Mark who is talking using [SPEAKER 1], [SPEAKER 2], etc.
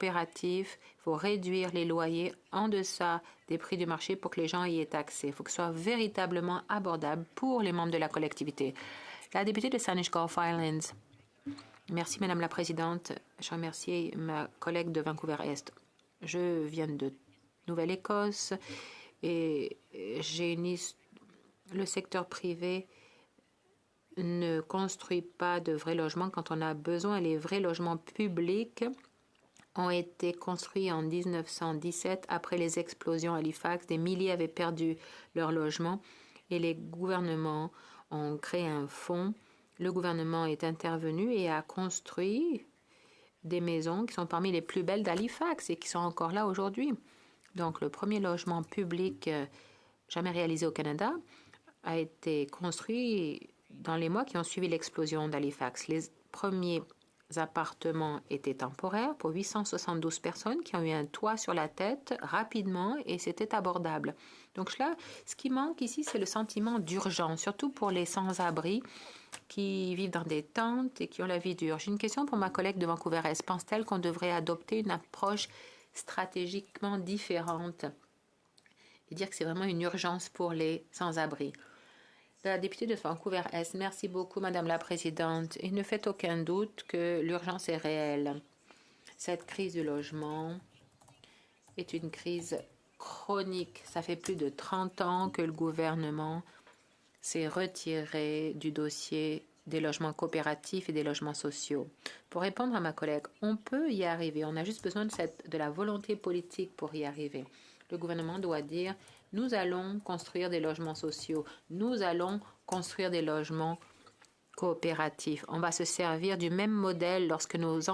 [SPEAKER 1] coopératifs. Il faut réduire les loyers en deçà des prix du marché pour que les gens y aient accès. Il faut que ce soit véritablement abordable pour les membres de la collectivité. La députée de Saanich Gulf Islands. Merci, Madame la Présidente. Je remercie ma collègue de Vancouver-Est. Je viens de Nouvelle-Écosse et le secteur privé ne construit pas de vrais logements quand on a besoin. Les vrais logements publics ont été construits en 1917 après les explosions à Halifax. Des milliers avaient perdu leur logement et les gouvernements ont créé un fonds. Le gouvernement est intervenu et a construit des maisons qui sont parmi les plus belles d'Halifax et qui sont encore là aujourd'hui. Donc, le premier logement public jamais réalisé au Canada a été construit dans les mois qui ont suivi l'explosion d'Halifax. Les premiers appartements étaient temporaires pour 872 personnes qui ont eu un toit sur la tête rapidement et c'était abordable. Donc là, ce qui manque ici, c'est le sentiment d'urgence, surtout pour les sans-abri qui vivent dans des tentes et qui ont la vie dure. J'ai une question pour ma collègue de Vancouver-Est. Pense-t-elle qu'on devrait adopter une approche stratégiquement différente et dire que c'est vraiment une urgence pour les sans-abri? La députée de Vancouver-Est, merci beaucoup, Madame la Présidente. Il ne fait aucun doute que l'urgence est réelle. Cette crise du logement est une crise chronique. Ça fait plus de 30 ans que le gouvernement s'est retiré du dossier des logements coopératifs et des logements sociaux. Pour répondre à ma collègue, on peut y arriver. On a juste besoin de la volonté politique pour y arriver. Le gouvernement doit dire, nous allons construire des logements sociaux, nous allons construire des logements coopératifs. On va se servir du même modèle lorsque nos